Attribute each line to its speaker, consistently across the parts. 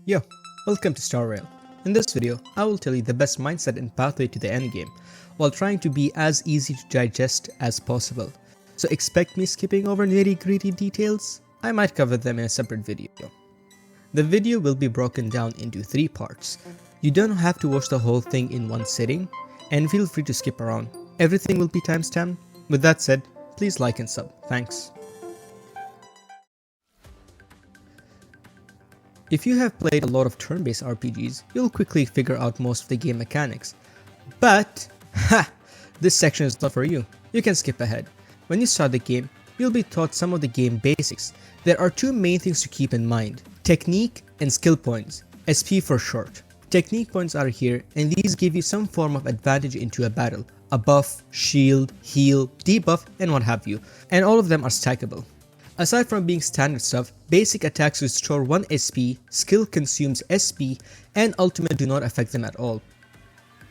Speaker 1: Yo, welcome to Star Rail. In this video, I will tell you the best mindset and pathway to the endgame, while trying to be as easy to digest as possible. So expect me skipping over nitty-gritty details. I might cover them in a separate video. The video will be broken down into 3 parts. You don't have to watch the whole thing in one sitting, and feel free to skip around. Everything will be timestamped. With that said, please like and sub. Thanks. If you have played a lot of turn-based RPGs, you'll quickly figure out most of the game mechanics. But, this section is not for you. You can skip ahead. When you start the game, you'll be taught some of the game basics. There are 2 main things to keep in mind: technique and skill points, SP for short. Technique points are here, and these give you some form of advantage into a battle. A buff, shield, heal, debuff, and what have you. And all of them are stackable. Aside from being standard stuff, basic attacks restore 1 SP, skill consumes SP, and ultimate do not affect them at all.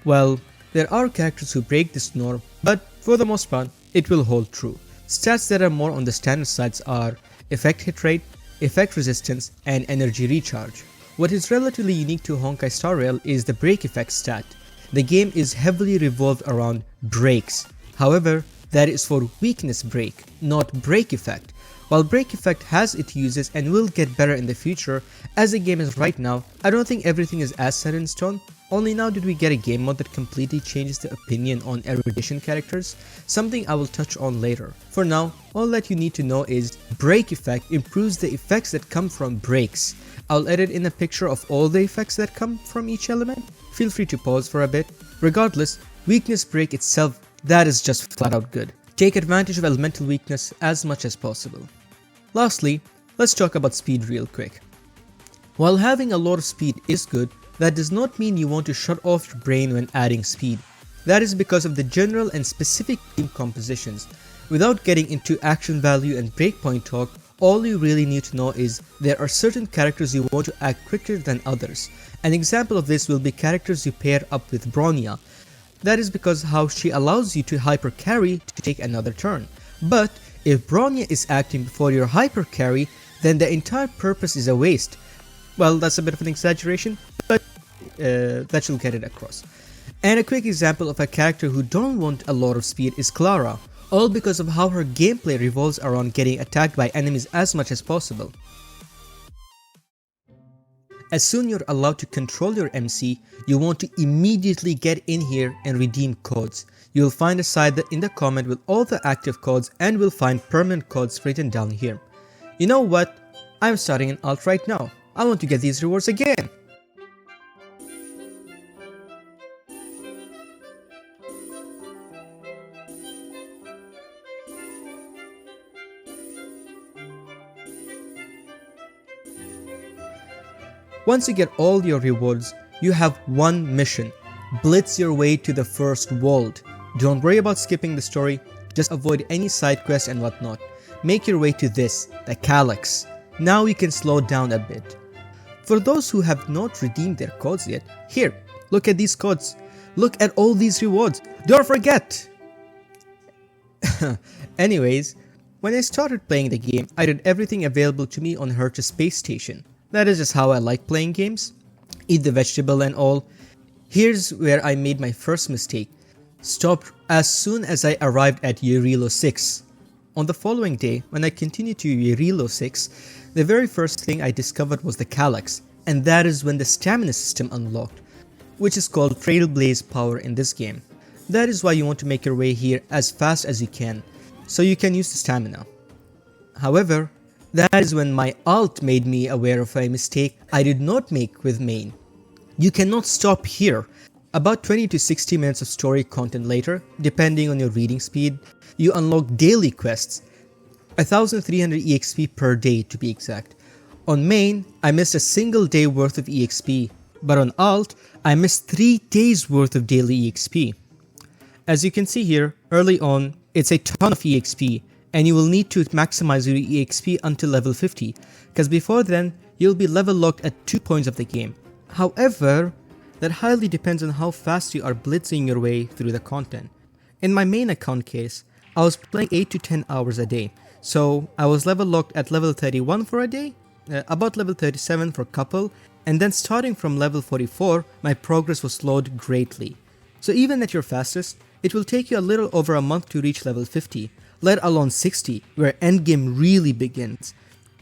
Speaker 1: Well, there are characters who break this norm, but for the most part, it will hold true. Stats that are more on the standard sides are effect hit rate, effect resistance, and energy recharge. What is relatively unique to Honkai Star Rail is the break effect stat. The game is heavily revolved around breaks. However, that is for weakness break, not break effect. While break effect has its uses and will get better in the future, as the game is right now, I don't think everything is as set in stone. Only now did we get a game mode that completely changes the opinion on erudition characters, something I will touch on later. For now, all that you need to know is break effect improves the effects that come from breaks. I'll edit in a picture of all the effects that come from each element. Feel free to pause for a bit. Regardless, weakness break itself, that is just flat out good. Take advantage of elemental weakness as much as possible. Lastly, let's talk about speed real quick. While having a lot of speed is good, that does not mean you want to shut off your brain when adding speed. That is because of the general and specific team compositions. Without getting into action value and breakpoint talk, all you really need to know is there are certain characters you want to act quicker than others. An example of this will be characters you pair up with Bronya. That is because how she allows you to hyper carry to take another turn. But if Bronya is acting before your hyper carry, then the entire purpose is a waste. Well, that's a bit of an exaggeration, but that should get it across. And a quick example of a character who don't want a lot of speed is Clara, all because of how her gameplay revolves around getting attacked by enemies as much as possible. As soon you're allowed to control your MC, you want to immediately get in here and redeem codes. You'll find a site in the comment with all the active codes, and will find permanent codes written down here. You know what? I'm starting an alt right now. I want to get these rewards again. Once you get all your rewards, you have one mission: blitz your way to the first world. Don't worry about skipping the story, just avoid any side quests and whatnot. Make your way to this, the Calyx. Now you can slow down a bit. For those who have not redeemed their codes yet, here, look at these codes. Look at all these rewards. Don't forget! Anyways, when I started playing the game, I did everything available to me on Hertz Space Station. That is just how I like playing games. Eat the vegetable and all. Here's where I made my first mistake. Stopped as soon as I arrived at Yerilo 6. On the following day, when I continued to Yerilo 6, the very first thing I discovered was the Calyx, and that is when the stamina system unlocked, which is called Trailblaze power in this game. That is why you want to make your way here as fast as you can, so you can use the stamina. However, that is when my alt made me aware of a mistake I did not make with main. You cannot stop here. About 20 to 60 minutes of story content later, depending on your reading speed, you unlock daily quests, 1300 EXP per day to be exact. On main, I missed a single day worth of EXP, but on alt, I missed 3 days worth of daily EXP. As you can see here, early on, it's a ton of EXP, and you will need to maximize your EXP until level 50, because before then, you'll be level locked at 2 points of the game. However, that highly depends on how fast you are blitzing your way through the content. In my main account case, I was playing 8 to 10 hours a day, so I was level locked at level 31 for a day, about level 37 for couple, and then starting from level 44, my progress was slowed greatly. So even at your fastest, it will take you a little over a month to reach level 50, let alone 60, where endgame really begins.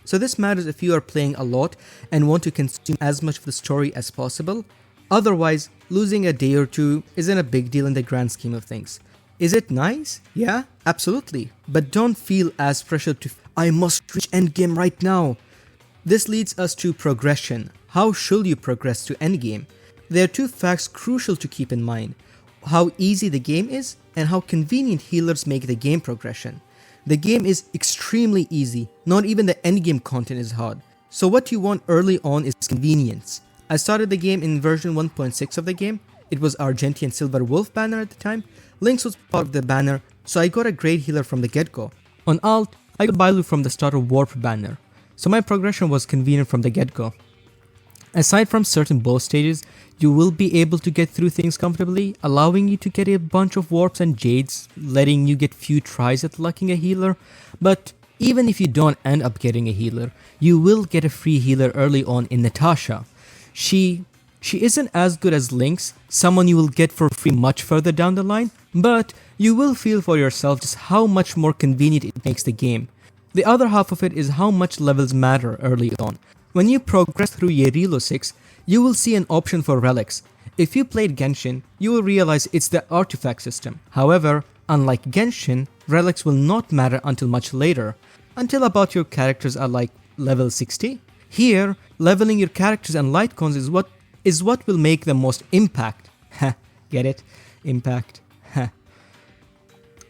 Speaker 1: So this matters if you are playing a lot and want to consume as much of the story as possible. Otherwise, losing a day or two isn't a big deal in the grand scheme of things. Is it nice? Yeah, absolutely. But don't feel as pressured to, I must reach endgame right now. This leads us to progression. How should you progress to endgame? There are two facts crucial to keep in mind: how easy the game is and how convenient healers make the game progression. The game is extremely easy, not even the endgame content is hard. So what you want early on is convenience. I started the game in version 1.6 of the game. It was Argentian Silver Wolf banner at the time. Lynx was part of the banner, so I got a great healer from the get-go. On alt, I got Bailu from the starter Warp banner, so my progression was convenient from the get-go. Aside from certain boss stages, you will be able to get through things comfortably, allowing you to get a bunch of warps and jades, letting you get few tries at lucking a healer. But even if you don't end up getting a healer, you will get a free healer early on in Natasha. She isn't as good as Lynx, someone you will get for free much further down the line, but you will feel for yourself just how much more convenient it makes the game. The other half of it is how much levels matter early on. When you progress through Yerilo 6, you will see an option for Relics. If you played Genshin, you will realize it's the artifact system. However, unlike Genshin, Relics will not matter until much later, until about your characters are like level 60. Here, leveling your characters and light cons is what will make the most impact. Ha, get it? Impact. Ha.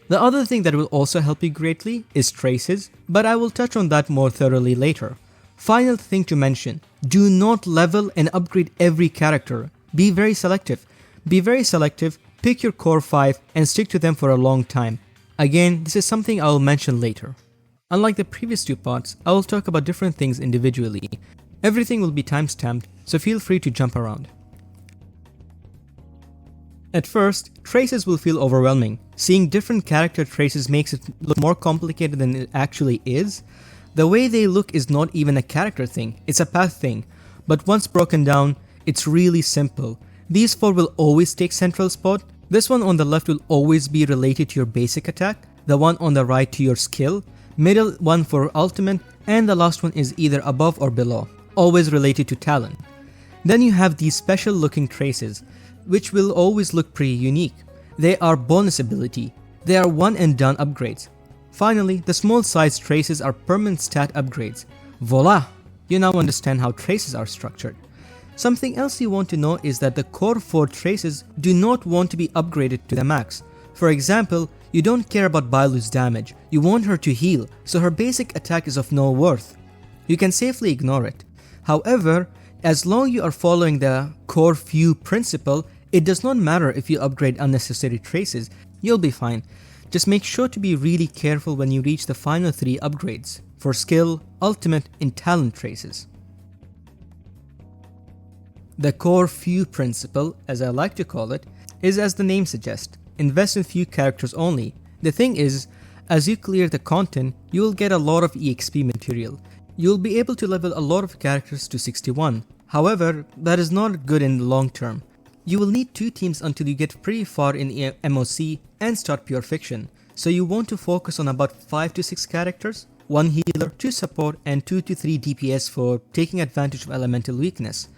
Speaker 1: The other thing that will also help you greatly is traces, but I will touch on that more thoroughly later. Final thing to mention, do not level and upgrade every character. Be very selective. Pick your core 5 and stick to them for a long time. Again, this is something I will mention later. Unlike the previous two parts, I will talk about different things individually. Everything will be timestamped, so feel free to jump around. At first, traces will feel overwhelming. Seeing different character traces makes it look more complicated than it actually is. The way they look is not even a character thing, it's a path thing. But once broken down, it's really simple. These 4 will always take central spot. This one on the left will always be related to your basic attack, the one on the right to your skill, middle one for ultimate, and the last one is either above or below, always related to talent. Then you have these special looking traces, which will always look pretty unique. They are bonus ability. They are one and done upgrades. Finally, the small size traces are permanent stat upgrades. Voila! You now understand how traces are structured. Something else you want to know is that the core 4 traces do not want to be upgraded to the max. For example, you don't care about Bailu's damage, you want her to heal, so her basic attack is of no worth. You can safely ignore it. However, as long as you are following the core few principle, it does not matter if you upgrade unnecessary traces, you'll be fine. Just make sure to be really careful when you reach the final 3 upgrades, for skill, ultimate, and talent traces. The core few principle, as I like to call it, is as the name suggests, invest in few characters only. The thing is, as you clear the content, you will get a lot of EXP material. You will be able to level a lot of characters to 61. However, that is not good in the long term. You will need 2 teams until you get pretty far in MOC and start pure fiction, so you want to focus on about 5 to 6 characters, 1 healer, 2 support, and 2 to 3 DPS for taking advantage of elemental weakness.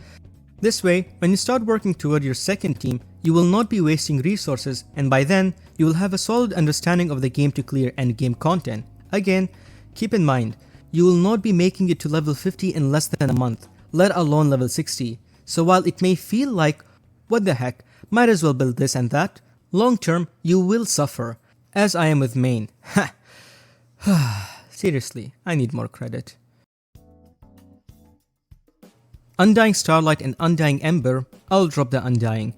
Speaker 1: This way, when you start working toward your second team, you will not be wasting resources, and by then, you will have a solid understanding of the game to clear endgame content. Again, keep in mind, you will not be making it to level 50 in less than a month, let alone level 60. So while it may feel like, what the heck, might as well build this and that, long term, you will suffer, as I am with main. Ha! Seriously, I need more credit. Undying Starlight and Undying Ember, I'll drop the Undying.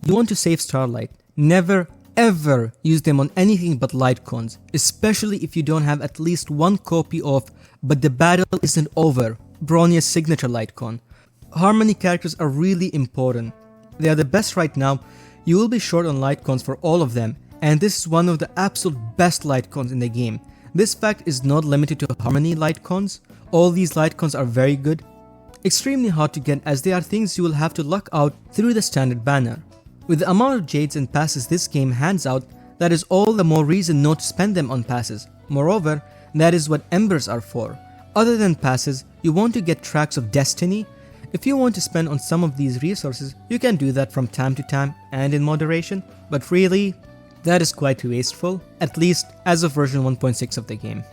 Speaker 1: You want to save Starlight. Never ever use them on anything but light cons, especially if you don't have at least 1 copy of But the Battle Isn't Over, Bronia's signature light con. Harmony characters are really important. They are the best right now. You will be short on light cons for all of them, and this is one of the absolute best light cons in the game. This fact is not limited to Harmony light cons. All these light cons are very good. extremely hard to get as they are things you will have to luck out through the standard banner. With the amount of jades and passes this game hands out, that is all the more reason not to spend them on passes. Moreover, that is what embers are for. Other than passes, you want to get tracks of destiny. If you want to spend on some of these resources, you can do that from time to time and in moderation, but really, that is quite wasteful, at least as of version 1.6 of the game.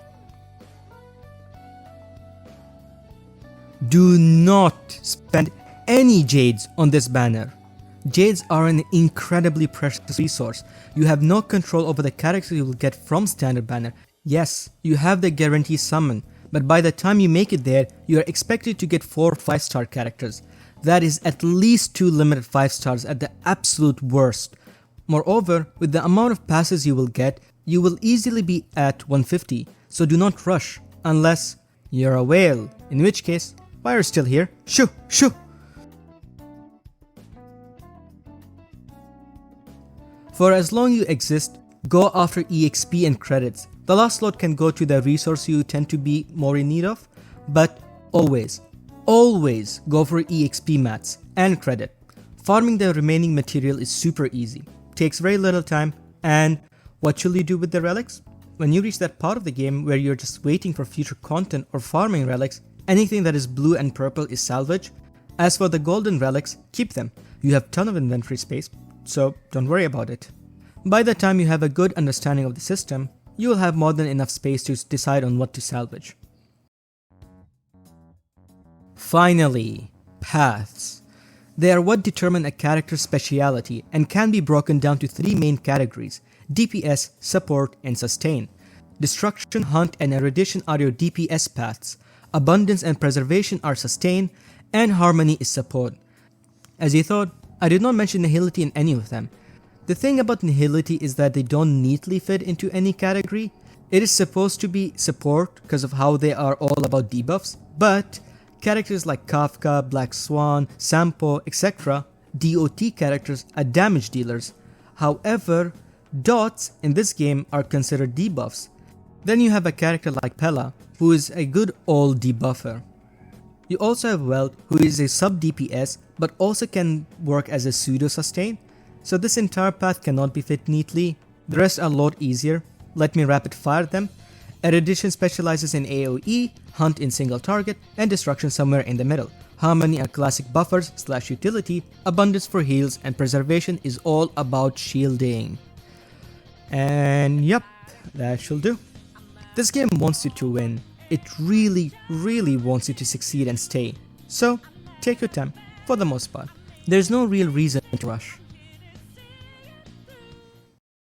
Speaker 1: Do not spend any jades on this banner. Jades are an incredibly precious resource. You have no control over the characters you will get from standard banner. Yes, you have the guarantee summon, but by the time you make it there, you are expected to get 4 5-star characters. That is at least 2 limited 5 stars at the absolute worst. Moreover, with the amount of passes you will get, you will easily be at 150, so do not rush, unless you're a whale, in which case, why are you still here? Shoo! Shoo! For as long you exist, go after EXP and credits. The last slot can go to the resource you tend to be more in need of, but always go for EXP mats and credit. Farming the remaining material is super easy, takes very little time, and what should you do with the relics? When you reach that part of the game where you're just waiting for future content or farming relics, anything that is blue and purple is salvage. As for the golden relics, keep them. You have ton of inventory space, so don't worry about it. By the time you have a good understanding of the system, you will have more than enough space to decide on what to salvage. Finally, paths. They are what determine a character's speciality and can be broken down to 3 main categories: DPS, support, and sustain. Destruction, hunt, and erudition are your DPS paths. Abundance and preservation are sustain, and harmony is support. As you thought, I did not mention nihility in any of them. The thing about nihility is that they don't neatly fit into any category. It is supposed to be support because of how they are all about debuffs, but characters like Kafka, Black Swan, Sampo, etc., DOT characters are damage dealers. However, dots in this game are considered debuffs. Then you have a character like Pella, who is a good old debuffer. You also have Welt, who is a sub DPS but also can work as a pseudo sustain. So this entire path cannot be fit neatly. The rest are a lot easier. Let me rapid fire them. Erudition specializes in AoE, Hunt in single target, and Destruction somewhere in the middle. Harmony are classic buffers / utility, Abundance for heals, and Preservation is all about shielding. And yep, that should do. This game wants you to win. It really wants you to succeed and stay. So, take your time, for the most part. There's no real reason to rush.